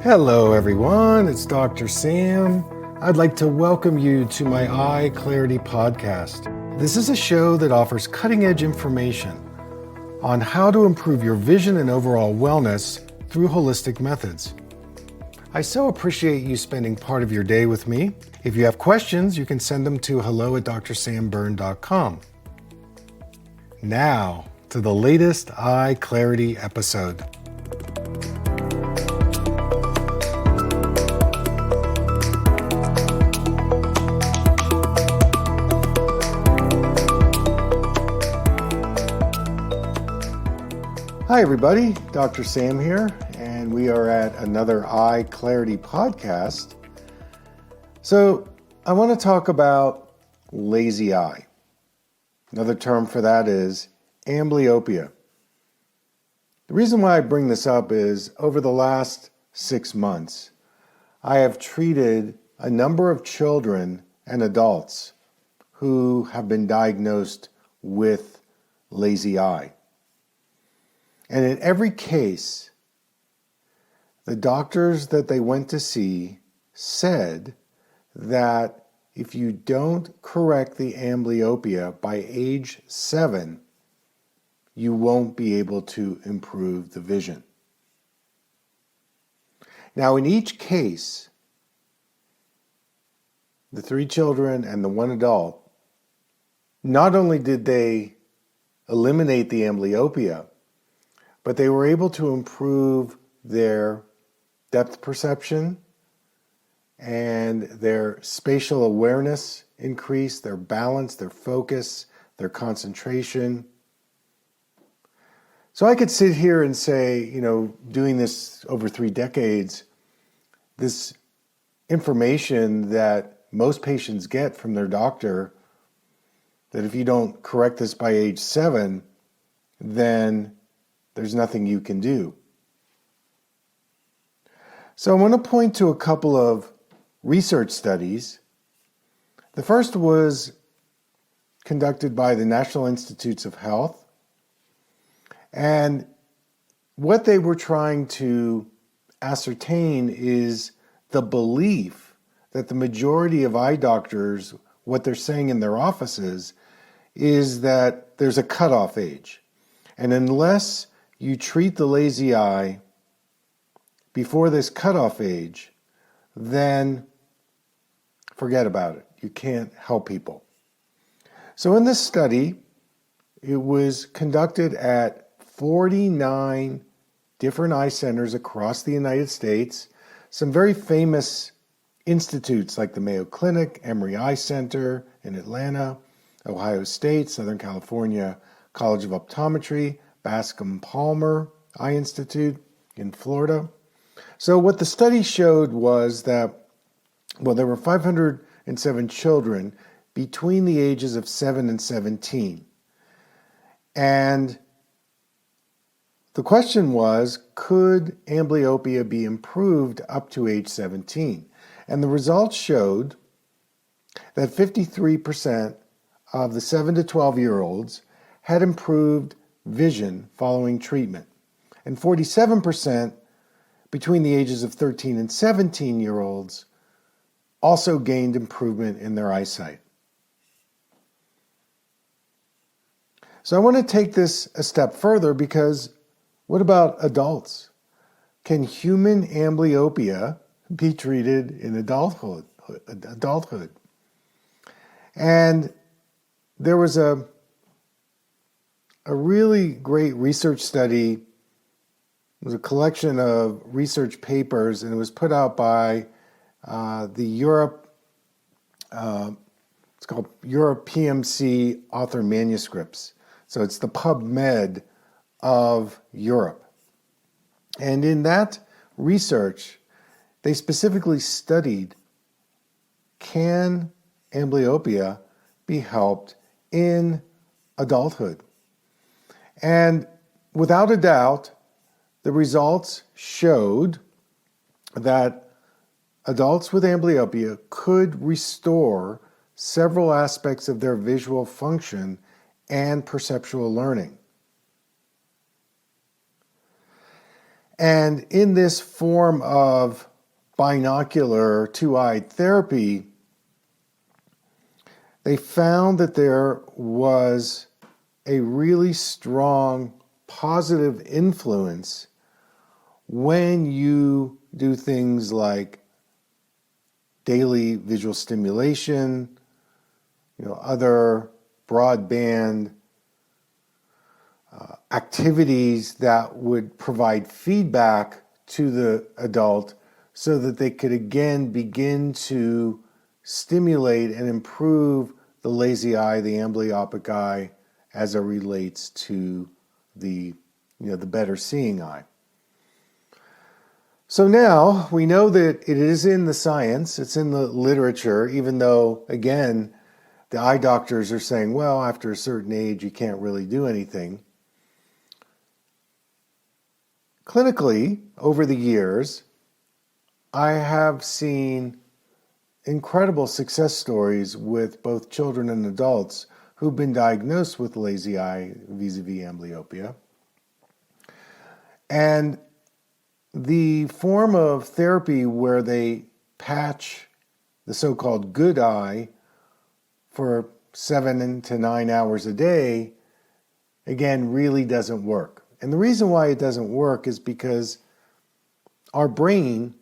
Hello everyone, it's Dr. Sam. I'd like to welcome you to my EyeClarity podcast. This is a show that offers cutting-edge information on how to improve your vision and overall wellness through holistic methods. I so appreciate you spending part of your day with me. If you have questions, you can send them to hello@drsamberne.com. Now, to the latest EyeClarity episode. Hi everybody, Dr. Sam here, and we are at another EyeClarity podcast. So I want to talk about lazy eye. Another term for that is amblyopia. The reason why I bring this up is over the last 6 months, I have treated a number of children and adults who have been diagnosed with lazy eye. And in every case, the doctors that they went to see said that if you don't correct the amblyopia by age 7, you won't be able to improve the vision. Now, in each case, the 3 children and the 1 adult, not only did they eliminate the amblyopia, but they were able to improve their depth perception and their spatial awareness increased, their balance, their focus, their concentration. So I could sit here and say, doing this over 3 decades, this information that most patients get from their doctor, that if you don't correct this by age 7, then there's nothing you can do. So I want to point to a couple of research studies. The first was conducted by the National Institutes of Health. And what they were trying to ascertain is the belief that the majority of eye doctors, what they're saying in their offices, is that there's a cutoff age. And unless you treat the lazy eye before this cutoff age, then forget about it. You can't help people. So in this study, it was conducted at 49 different eye centers across the United States, some very famous institutes like the Mayo Clinic, Emory Eye Center in Atlanta, Ohio State, Southern California College of Optometry, Bascom Palmer Eye Institute in Florida. So what the study showed was that, there were 507 children between the ages of 7 and 17. And the question was, could amblyopia be improved up to age 17? And the results showed that 53% of the 7 to 12-year-olds had improved vision following treatment, and 47% between the ages of 13 and 17-year-olds also gained improvement in their eyesight. So I want to take this a step further because what about adults? Can human amblyopia be treated in adulthood? And there was a really great research study. It was a collection of research papers, and it was put out by the Europe. It's called Europe PMC Author Manuscripts. So it's the PubMed of Europe. And in that research, they specifically studied, can amblyopia be helped in adulthood? And without a doubt, the results showed that adults with amblyopia could restore several aspects of their visual function and perceptual learning. And in this form of binocular two-eyed therapy, they found that there was a really strong positive influence when you do things like daily visual stimulation, other broadband activities that would provide feedback to the adult so that they could again begin to stimulate and improve the lazy eye, the amblyopic eye, as it relates to the better seeing eye. So now we know that it is in the science, it's in the literature, even though, again, the eye doctors are saying, well, after a certain age, you can't really do anything. Clinically, over the years, I have seen incredible success stories with both children and adults who've been diagnosed with lazy eye vis-a-vis amblyopia. And the form of therapy where they patch the so-called good eye for 7 to 9 hours a day, again, really doesn't work. And the reason why it doesn't work is because our brain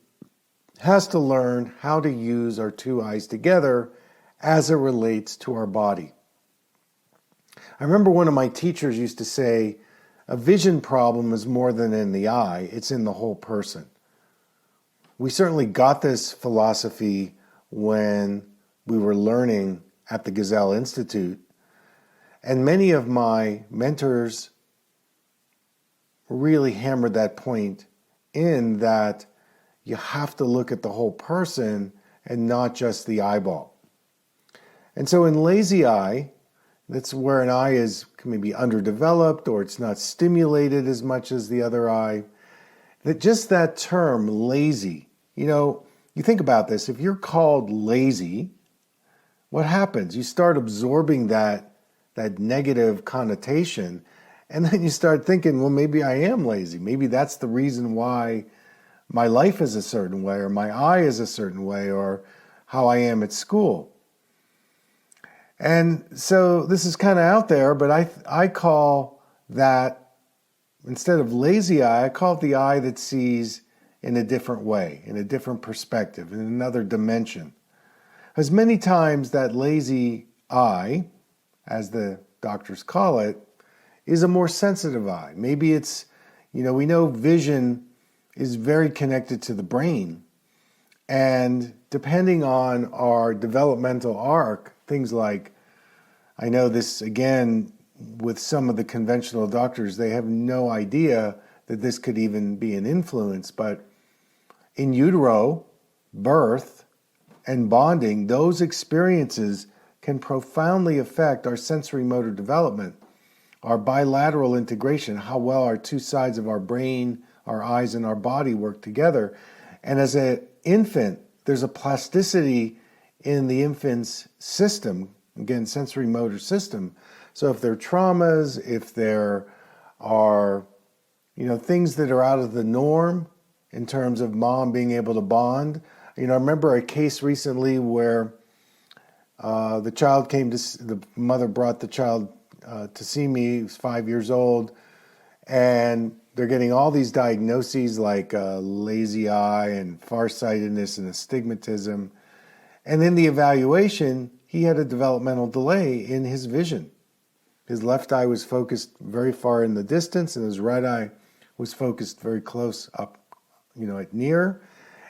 has to learn how to use our two eyes together as it relates to our body. I remember one of my teachers used to say, a vision problem is more than in the eye, it's in the whole person. We certainly got this philosophy when we were learning at the Gesell Institute, and many of my mentors really hammered that point in that you have to look at the whole person and not just the eyeball. And so in lazy eye, that's where an eye is maybe underdeveloped or it's not stimulated as much as the other eye. That just that term, lazy, you think about this, if you're called lazy, what happens? You start absorbing that negative connotation, and then you start thinking, well, maybe I am lazy. Maybe that's the reason why my life is a certain way, or my eye is a certain way, or how I am at school. And so this is kind of out there, but I call that, instead of lazy eye, I call it the eye that sees in a different way, in a different perspective, in another dimension. As many times that lazy eye, as the doctors call it, is a more sensitive eye. Maybe it's, we know vision is very connected to the brain. And depending on our developmental arc, things like, I know this again with some of the conventional doctors, they have no idea that this could even be an influence, but in utero, birth, and bonding, those experiences can profoundly affect our sensory motor development, our bilateral integration, how well our two sides of our brain, our eyes, and our body work together. And as an infant, there's a plasticity in the infant's system, again, sensory motor system. So if there are traumas, if there are, things that are out of the norm in terms of mom being able to bond. I remember a case recently where the mother brought the child to see me. He was 5 years old, and they're getting all these diagnoses like lazy eye and farsightedness and astigmatism. And in the evaluation, he had a developmental delay in his vision. His left eye was focused very far in the distance, and his right eye was focused very close up, at near.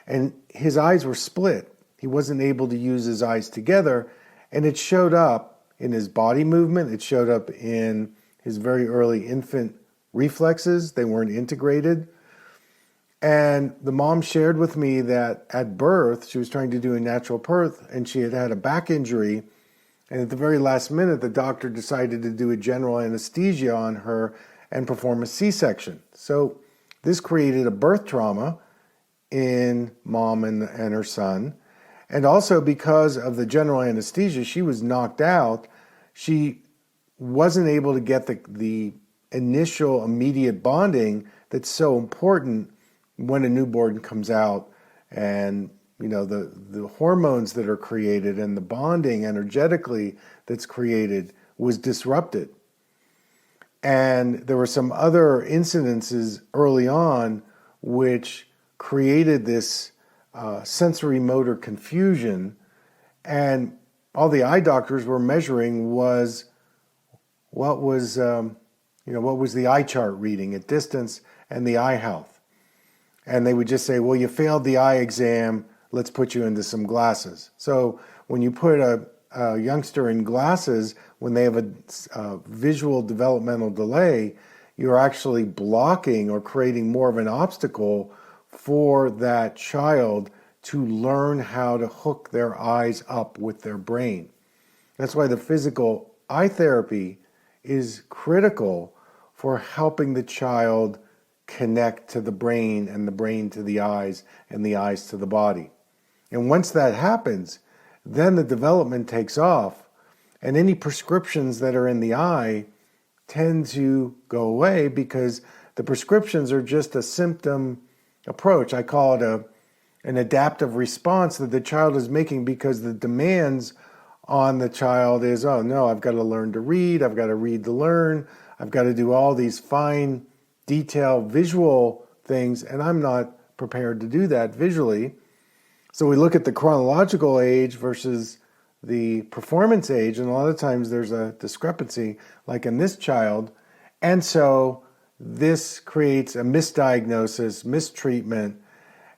And his eyes were split. He wasn't able to use his eyes together, and it showed up in his body movement. It showed up in his very early infant reflexes. They weren't integrated. And the mom shared with me that at birth, she was trying to do a natural birth, and she had had a back injury. And at the very last minute, the doctor decided to do a general anesthesia on her and perform a C-section. So this created a birth trauma in mom and her son. And also because of the general anesthesia, she was knocked out. She wasn't able to get the initial immediate bonding that's so important when a newborn comes out, and the hormones that are created and the bonding energetically that's created was disrupted. And there were some other incidences early on which created this sensory motor confusion, and all the eye doctors were measuring was what was the eye chart reading at distance and the eye health. And they would just say, well, you failed the eye exam, let's put you into some glasses. So when you put a youngster in glasses, when they have a visual developmental delay, you're actually blocking or creating more of an obstacle for that child to learn how to hook their eyes up with their brain. That's why the physical eye therapy is critical for helping the child connect to the brain and the brain to the eyes and the eyes to the body. And once that happens, then the development takes off, and any prescriptions that are in the eye tend to go away because the prescriptions are just a symptom approach. I call it an adaptive response that the child is making because the demands on the child is, oh no, I've got to learn to read, I've got to read to learn, I've got to do all these fine, detailed visual things, and I'm not prepared to do that visually. So we look at the chronological age versus the performance age, and a lot of times there's a discrepancy, like in this child, and so this creates a misdiagnosis, mistreatment,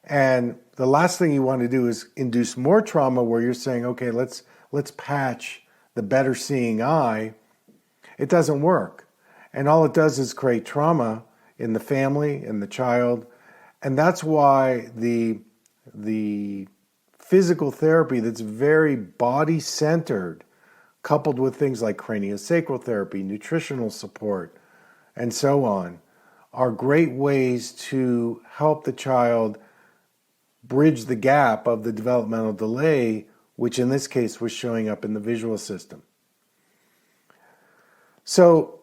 and the last thing you want to do is induce more trauma where you're saying, okay, let's patch the better seeing eye. It doesn't work. And all it does is create trauma in the family, in the child. And that's why the physical therapy that's very body-centered, coupled with things like craniosacral therapy, nutritional support, and so on, are great ways to help the child bridge the gap of the developmental delay, which in this case was showing up in the visual system. So,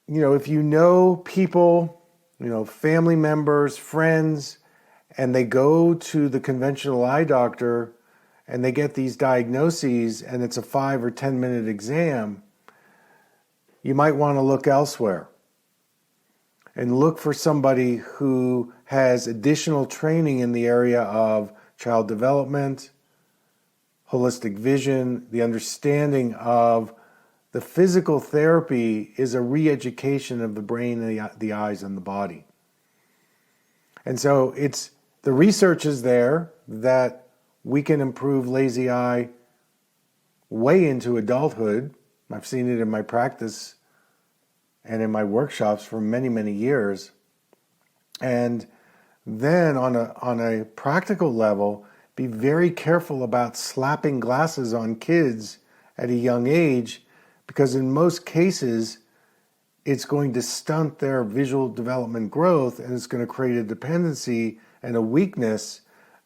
if you know people, family members, friends, and they go to the conventional eye doctor and they get these diagnoses and it's a 5 or 10 minute exam, you might want to look elsewhere and look for somebody who has additional training in the area of child development, holistic vision, the understanding of the physical therapy is a re-education of the brain, the eyes, and the body. And so the research is there that we can improve lazy eye way into adulthood. I've seen it in my practice and in my workshops for many, many years. And then on a practical level, be very careful about slapping glasses on kids at a young age, because in most cases, it's going to stunt their visual development growth, and it's going to create a dependency and a weakness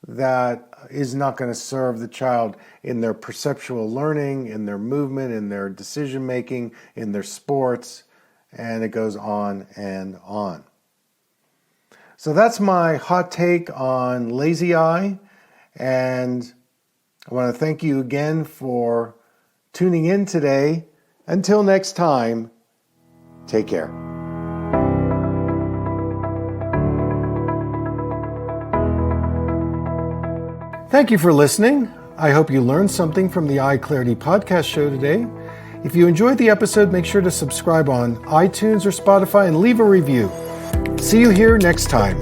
that is not going to serve the child in their perceptual learning, in their movement, in their decision making, in their sports, and it goes on and on. So that's my hot take on lazy eye, and I want to thank you again for tuning in today. Until next time, take care. Thank you for listening. I hope you learned something from the EyeClarity podcast show today. If you enjoyed the episode, make sure to subscribe on iTunes or Spotify and leave a review. See you here next time.